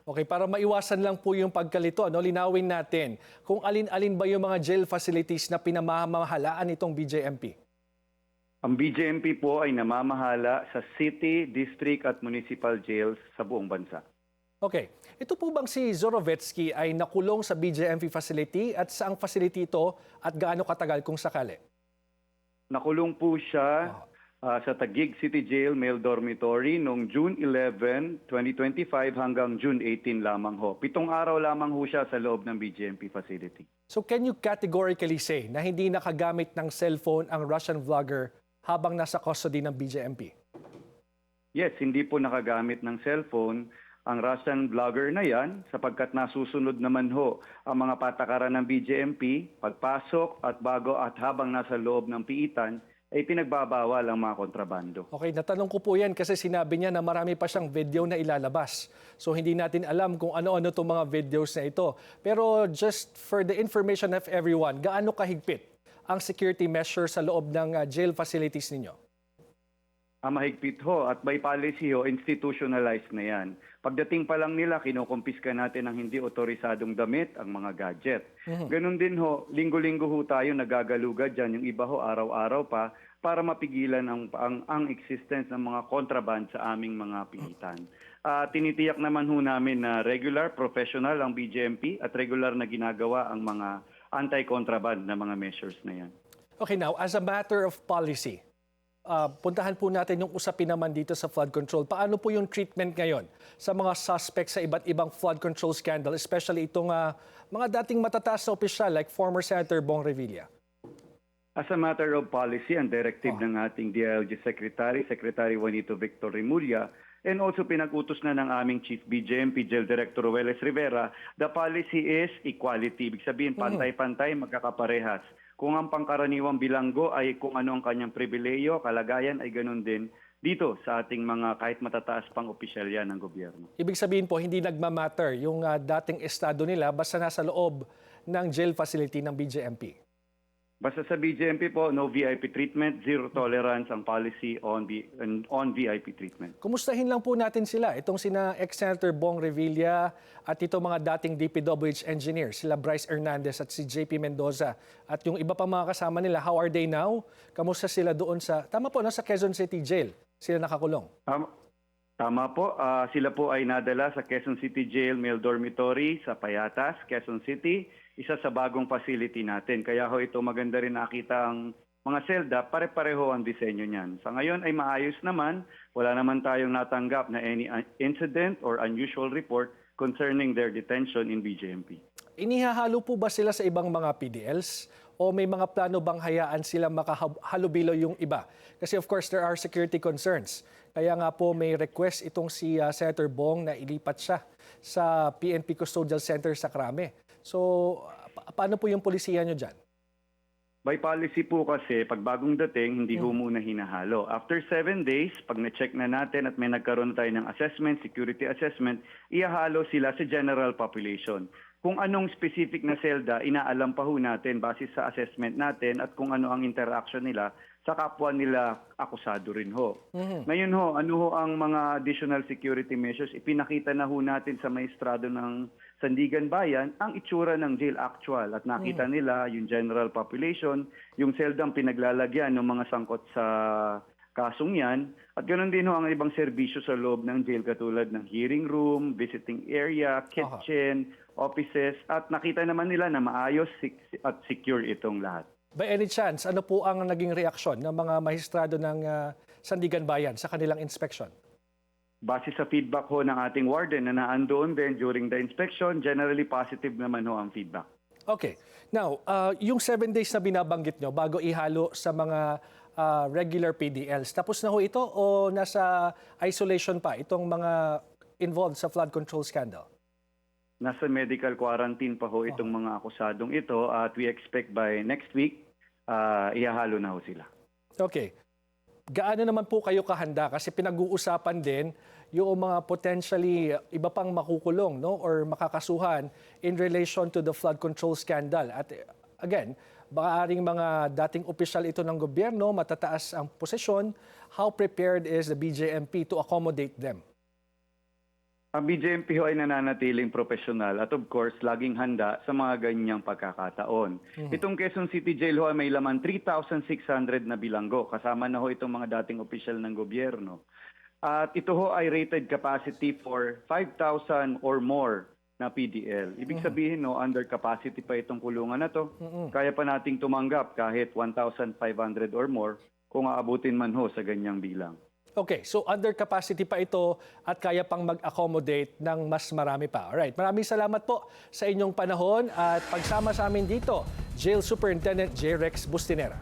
Okay, para maiwasan lang po yung pagkalito, no, linawin natin kung alin-alin ba yung mga jail facilities na pinamamahalaan itong BJMP. Ang BJMP po ay namamahala sa city, district at municipal jails sa buong bansa. Okay, ito po bang si Zorovetsky ay nakulong sa BJMP facility at saang facility ito at gaano katagal kung sakali? Nakulong po siya sa Taguig City Jail Male Dormitory noong June 11, 2025 hanggang June 18 lamang ho. 7 araw lamang ho siya sa loob ng BJMP facility. So can you categorically say na hindi nakagamit ng cellphone ang Russian vlogger habang nasa custody ng BJMP? Yes, hindi po nakagamit ng cellphone ang Russian vlogger na yan sapagkat nasusunod naman ho ang mga patakaran ng BJMP, pagpasok at bago at habang nasa loob ng piitan ay pinagbabawal ang mga kontrabando. Okay, natanong ko po yan kasi sinabi niya na marami pa siyang video na ilalabas. So hindi natin alam kung ano-ano itong mga videos na ito. Pero just for the information of everyone, gaano kahigpit ang security measure sa loob ng jail facilities ninyo? Ang mahigpit ho at by policy ho, institutionalized na yan. Pagdating pa lang nila, kinukumpiska natin ang hindi otorisadong damit, ang mga gadget. Ganon din ho, linggo-linggo ho tayo nagagalugad dyan, yung iba ho araw-araw pa, para mapigilan ang existence ng mga contraband sa aming mga pihitan. Tinitiyak naman ho namin na regular, professional ang BJMP at regular na ginagawa ang mga anti-contraband na mga measures na yan. Okay, now, as a matter of policy, puntahan po natin yung usapin naman dito sa flood control. Paano po yung treatment ngayon sa mga suspects sa iba't ibang flood control scandal, especially itong mga dating matataas na opisyal like former Senator Bong Revilla? As a matter of policy and directive ng ating DILG Secretary, Secretary Juanito Victor Remulla, and also pinag-utos na ng aming Chief BJMP, Jail Director Rueles Rivera, the policy is equality. Ibig sabihin, pantay-pantay, magkakaparehas. Kung ang pangkaraniwang bilanggo ay kung ano ang kanyang pribileyo, kalagayan ay ganun din dito sa ating mga kahit matataas pang opisyalya ng gobyerno. Ibig sabihin po, hindi nagmamatter yung dating estado nila basta nasa loob ng jail facility ng BJMP. Basta sa BJMP po, no VIP treatment, zero tolerance ang policy on VIP treatment. Kumustahin lang po natin sila, itong sina ex-Senator Bong Revilla at itong mga dating DPWH engineers, sila Bryce Hernandez at si JP Mendoza at yung iba pang mga kasama nila, how are they now? Kamusta sila doon sa, tama po, nasa Quezon City Jail, sila nakakulong? Tama po, sila po ay nadala sa Quezon City Jail Male Dormitory sa Payatas, Quezon City, isa sa bagong facility natin. Kaya ho ito maganda rin nakita ang mga selda, pare-pareho ang disenyo niyan. Sa ngayon ay maayos naman, wala naman tayong natanggap na any incident or unusual report concerning their detention in BJMP. Inihahalo po ba sila sa ibang mga PDLs? O may mga plano bang hayaan sila makahalubilo yung iba? Kasi of course there are security concerns. Kaya nga po may request itong si Senator Bong na ilipat siya sa PNP Custodial Center sa Krame. So paano po yung polisiya nyo dyan? By policy po kasi, pag bagong dating, hindi ho muna hinahalo. After 7 days, pag na-check na natin at may nagkaroon tayo ng assessment, security assessment, ihahalo sila sa general population. Kung anong specific na selda, inaalam pa ho natin base sa assessment natin at kung ano ang interaction nila sa kapwa nila akusado rin ho. Ngayon ho, ano ho ang mga additional security measures? Ipinakita na ho natin sa maestrado ng Sandigan Bayan ang itsura ng jail actual at nakita nila yung general population, yung seldang pinaglalagyan ng mga sangkot sa kasong yan. At ganoon din ho ang ibang serbisyo sa loob ng jail katulad ng hearing room, visiting area, kitchen, offices. At nakita naman nila na maayos at secure itong lahat. By any chance, ano po ang naging reaksyon ng mga mahistrado ng Sandigan Bayan sa kanilang inspection? Base sa feedback ho ng ating warden na naandoon din during the inspection, generally positive naman ho ang feedback. Okay. Now, yung 7 days na binabanggit nyo bago ihalo sa mga regular PDLs, tapos na ho ito o nasa isolation pa itong mga involved sa flood control scandal? Nasa medical quarantine pa ho itong mga akusadong ito at we expect by next week, ihahalo na ho sila. Okay. Gaano naman po kayo kahanda? Kasi pinag-uusapan din yung mga potentially iba pang makukulong, no, or makakasuhan in relation to the flood control scandal. At again, baka mga dating opisyal ito ng gobyerno, matataas ang posisyon. How prepared is the BJMP to accommodate them? Ang BJMP ho ay nananatiling profesional at of course, laging handa sa mga ganyang pagkakataon. Itong Quezon City Jail ho ay may laman 3,600 na bilanggo. Kasama na ho itong mga dating opisyal ng gobyerno. At ito ho ay rated capacity for 5,000 or more na PDL. Ibig sabihin, no, under capacity pa itong kulungan na to. Kaya pa nating tumanggap kahit 1,500 or more kung aabutin man ho sa ganyang bilang. Okay, so under capacity pa ito at kaya pang mag-accommodate ng mas marami pa. Alright, maraming salamat po sa inyong panahon at pagsama sa amin dito, Jail Superintendent J. Rex Bustinera.